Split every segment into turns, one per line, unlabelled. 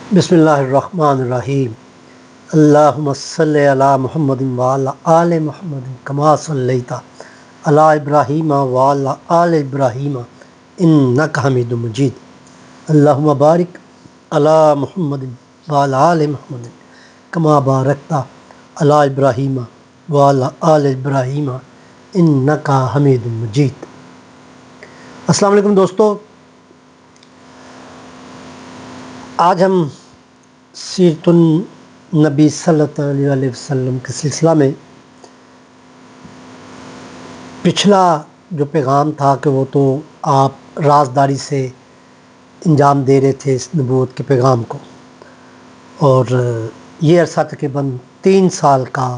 بسم اللہ الرحمن الرحیم۔ اللہم صلی علی محمد وعلی آل محمد کما صلیت علی ابراہیم وعلی آل ابراہیم انک حمید مجید۔ اللہم بارک علی محمد وعلی آل محمد کما بارکت علی ابراہیم وعلی آل ابراہیم انک حمید مجید۔ السلام علیکم دوستو، آج ہم سیرت النبی صلی اللہ علیہ وسلم کے سلسلہ میں پچھلا جو پیغام تھا کہ وہ تو آپ رازداری سے انجام دے رہے تھے اس نبوت کے پیغام کو، اور یہ عرصہ تقریباً 3 سال کا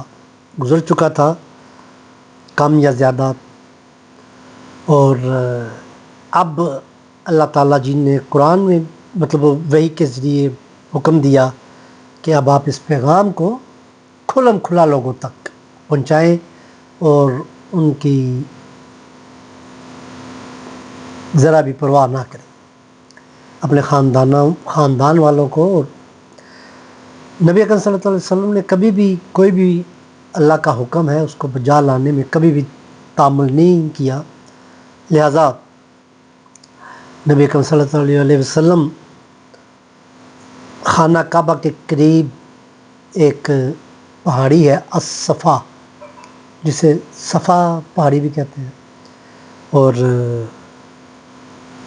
گزر چکا تھا، کم یا زیادہ، اور اب اللہ تعالیٰ جی نے قرآن میں وحی کے ذریعے حکم دیا کہ اب آپ اس پیغام کو کھلم کھلا لوگوں تک پہنچائیں اور ان کی ذرا بھی پرواہ نہ کریں، اپنے خاندان والوں کو۔ اور نبی اکرم صلی اللہ علیہ وسلم نے کبھی بھی کوئی بھی اللہ کا حکم ہے اس کو بجا لانے میں کبھی بھی تامل نہیں کیا، لہذا نبی اکرم صلی اللہ علیہ وسلم خانہ کعبہ کے قریب ایک پہاڑی ہے الصفا، جسے صفا پہاڑی بھی کہتے ہیں، اور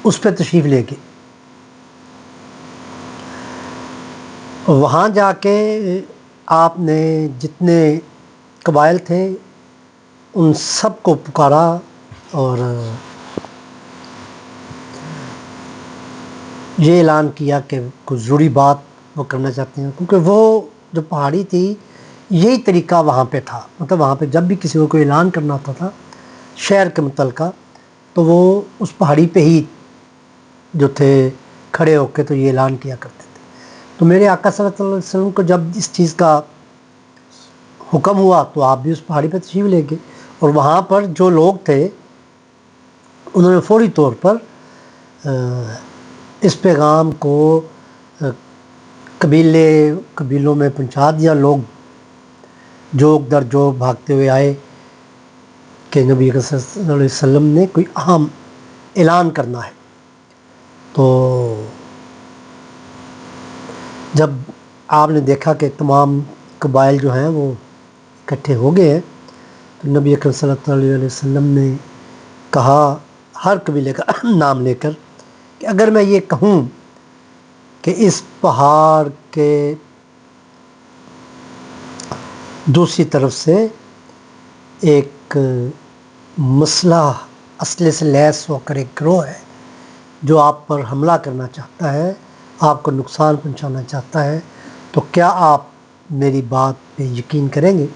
اس پہ تشریف لے کے وہاں جا کے آپ نے جتنے قبائل تھے ان سب کو پکارا اور یہ اعلان کیا کہ کوئی ضروری بات وہ کرنا چاہتے ہیں، کیونکہ وہ جو پہاڑی تھی یہی طریقہ وہاں پہ تھا، وہاں پہ جب بھی کسی کو کوئی اعلان کرنا ہوتا تھا شہر کے متعلقہ تو وہ اس پہاڑی پہ ہی جو تھے کھڑے ہو کے تو یہ اعلان کیا کرتے تھے۔ تو میرے آقا صلی اللہ علیہ وسلم کو جب اس چیز کا حکم ہوا تو آپ بھی اس پہاڑی پہ تشریف لے گئے، اور وہاں پر جو لوگ تھے انہوں نے فوری طور پر اس پیغام کو قبیلوں میں پہنچا دیا۔ لوگ جوگ در جوگ بھاگتے ہوئے آئے کہ نبی صلی اللہ علیہ وسلم نے کوئی اہم اعلان کرنا ہے۔ تو جب آپ نے دیکھا کہ تمام قبائل جو ہیں وہ اکٹھے ہو گئے ہیں تو نبی اکرم صلی اللہ علیہ وسلم نے کہا ہر قبیلے کا نام لے کر کہ اگر میں یہ کہوں کہ اس پہاڑ کے دوسری طرف سے ایک مسلح اسلحے سے لیس ہو کر ایک گروہ ہے جو آپ پر حملہ کرنا چاہتا ہے، آپ کو نقصان پہنچانا چاہتا ہے، تو کیا آپ میری بات پہ یقین کریں گے؟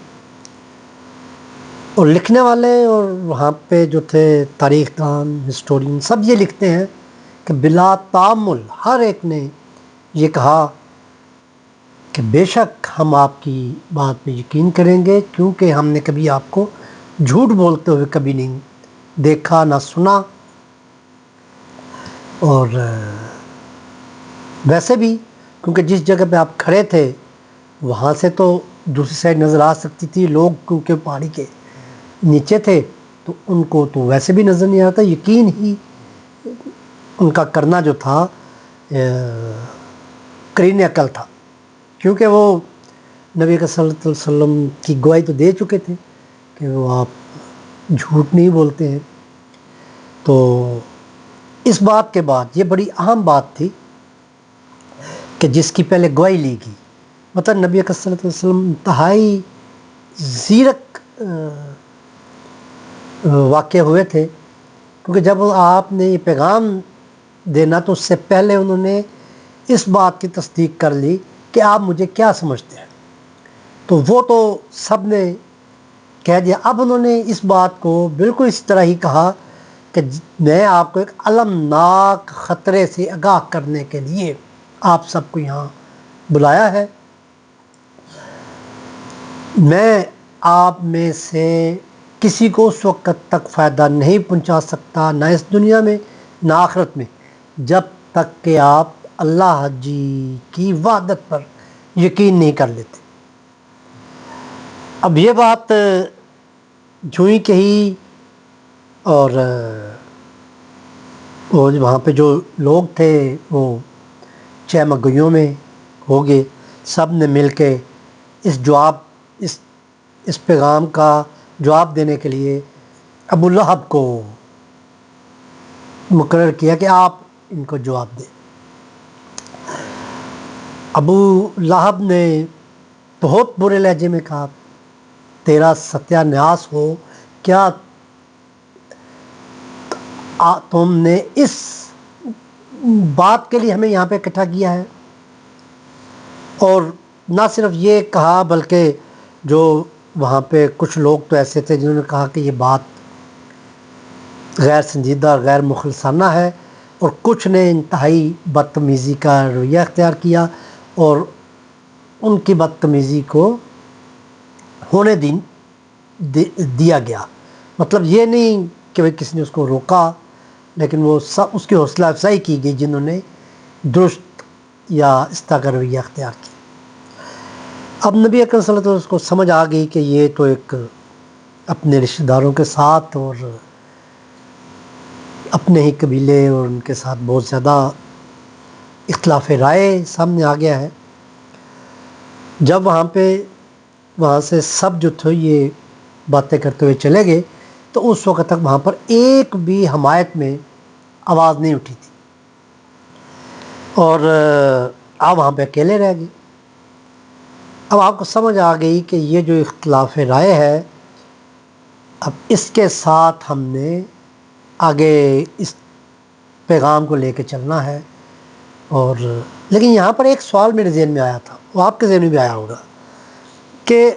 اور لکھنے والے اور وہاں پہ جو تھے تاریخ دان ہسٹورین سب یہ لکھتے ہیں کہ بلا تعامل ہر ایک نے یہ کہا کہ بے شک ہم آپ کی بات پہ یقین کریں گے، کیونکہ ہم نے کبھی آپ کو جھوٹ بولتے ہوئے کبھی نہیں دیکھا نہ سنا، اور ویسے بھی کیونکہ جس جگہ پہ آپ کھڑے تھے وہاں سے تو دوسری سائڈ نظر آ سکتی تھی، لوگ کیونکہ پہاڑی کے نیچے تھے تو ان کو تو ویسے بھی نظر نہیں آتا، یقین ہی ان کا کرنا جو تھا قرین عقل تھا، کیونکہ وہ نبی صلی اللہ علیہ وسلم کی گواہی تو دے چکے تھے کہ وہ آپ جھوٹ نہیں بولتے ہیں۔ تو اس بات کے بعد یہ بڑی اہم بات تھی کہ جس کی پہلے گواہی لی گئی، نبی صلی اللہ علیہ وسلم انتہائی زیرک واقع ہوئے تھے، کیونکہ جب آپ نے یہ پیغام دینا تو اس سے پہلے انہوں نے اس بات کی تصدیق کر لی کہ آپ مجھے کیا سمجھتے ہیں، تو وہ تو سب نے کہہ دیا۔ اب انہوں نے اس بات کو بالکل اس طرح ہی کہا کہ میں آپ کو ایک المناک خطرے سے آگاہ کرنے کے لیے آپ سب کو یہاں بلایا ہے، میں آپ میں سے کسی کو اس وقت تک فائدہ نہیں پہنچا سکتا، نہ اس دنیا میں نہ آخرت میں، جب تک کہ آپ اللہ جی کی وحدت پر یقین نہیں کر لیتے۔ اب یہ بات جو ہی کہی، اور وہ وہاں پہ جو لوگ تھے وہ چہمگیوں میں ہو گئے، سب نے مل کے اس پیغام کا جواب دینے کے لیے ابو لہب کو مقرر کیا کہ آپ ان کو جواب دیں۔ ابو لہب نے بہت برے لہجے میں کہا، تیرا ستیہ ناس ہو، کیا تم نے اس بات کے لیے ہمیں یہاں پہ اکٹھا کیا ہے؟ اور نہ صرف یہ کہا بلکہ جو وہاں پہ کچھ لوگ تو ایسے تھے جنہوں نے کہا کہ یہ بات غیر سنجیدہ، غیر مخلصانہ ہے، اور کچھ نے انتہائی بدتمیزی کا رویہ اختیار کیا اور ان کی بدتمیزی کو ہونے دیا گیا۔ مطلب یہ نہیں کہ بھئی کسی نے اس کو روکا، لیکن وہ سب اس کی حوصلہ افزائی کی گئی جنہوں نے درست یا اس طرح کا رویہ اختیار کیا۔ اب نبی اکرم صلی اللہ علیہ وسلم کو سمجھ آ گئی کہ یہ تو ایک اپنے رشتہ داروں کے ساتھ اور اپنے ہی قبیلے اور ان کے ساتھ بہت زیادہ اختلاف رائے سامنے آ گیا ہے۔ جب وہاں سے سب جو تھے یہ باتیں کرتے ہوئے چلے گئے تو اس وقت تک وہاں پر ایک بھی حمایت میں آواز نہیں اٹھی تھی، اور آپ وہاں پہ اکیلے رہ گئے۔ اب آپ کو سمجھ آ گئی کہ یہ جو اختلاف رائے ہے، اب اس کے ساتھ ہم نے آگے اس پیغام کو لے کے چلنا ہے۔ اور لیکن یہاں پر ایک سوال میرے ذہن میں آیا تھا، وہ آپ کے ذہن میں بھی آیا ہوگا، کہ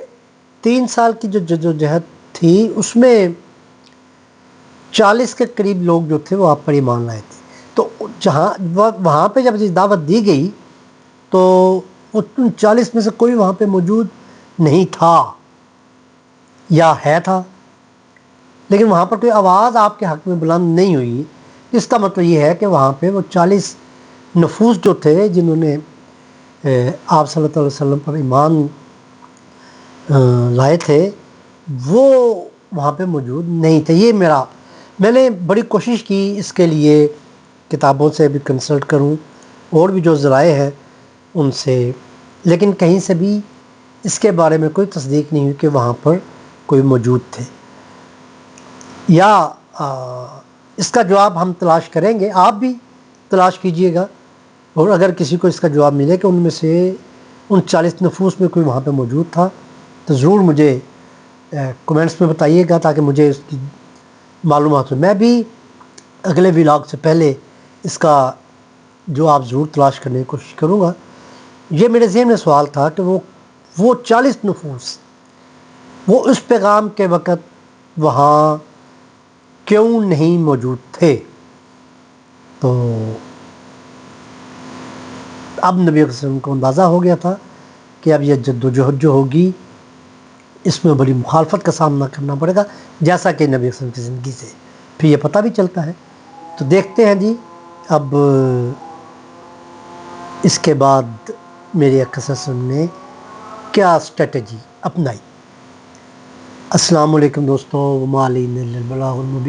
3 سال کی جو جدوجہد تھی اس میں 40 کے قریب لوگ جو تھے وہ آپ پر ایمان لائے تھے، تو وہاں پہ جب دعوت دی گئی تو ان 40 میں سے کوئی وہاں پہ موجود نہیں تھا یا تھا، لیکن وہاں پر کوئی آواز آپ کے حق میں بلند نہیں ہوئی۔ اس کا مطلب یہ ہے کہ وہاں پہ وہ 40 نفوس جو تھے جنہوں نے آپ صلی اللہ علیہ وسلم پر ایمان لائے تھے وہ وہاں پہ موجود نہیں تھے۔ یہ میں نے بڑی کوشش کی اس کے لیے، کتابوں سے بھی کنسلٹ کروں اور بھی جو ذرائع ہیں ان سے، لیکن کہیں سے بھی اس کے بارے میں کوئی تصدیق نہیں ہوئی کہ وہاں پر کوئی موجود تھے۔ یا اس کا جواب ہم تلاش کریں گے، آپ بھی تلاش کیجئے گا، اور اگر کسی کو اس کا جواب ملے کہ ان میں سے ان 40 نفوس میں کوئی وہاں پہ موجود تھا تو ضرور مجھے کمنٹس میں بتائیے گا تاکہ مجھے اس کی معلومات ہو۔ میں بھی اگلے ولاگ سے پہلے اس کا جواب ضرور تلاش کرنے کی کوشش کروں گا۔ یہ میرے ذہن میں سوال تھا کہ وہ 40 نفوس وہ اس پیغام کے وقت وہاں کیوں نہیں موجود تھے؟ تو اب نبی علیہ وسلم کو اندازہ ہو گیا تھا کہ اب یہ جدوجہد جو ہوگی اس میں بڑی مخالفت کا سامنا کرنا پڑے گا، جیسا کہ نبی علیہ وسلم کی زندگی سے پھر یہ پتہ بھی چلتا ہے۔ تو دیکھتے ہیں جی اب اس کے بعد میرے اکثر نے کیا اسٹریٹجی اپنائی۔ السلام علیکم دوستوں، وما علینا الا البلاغ المبین۔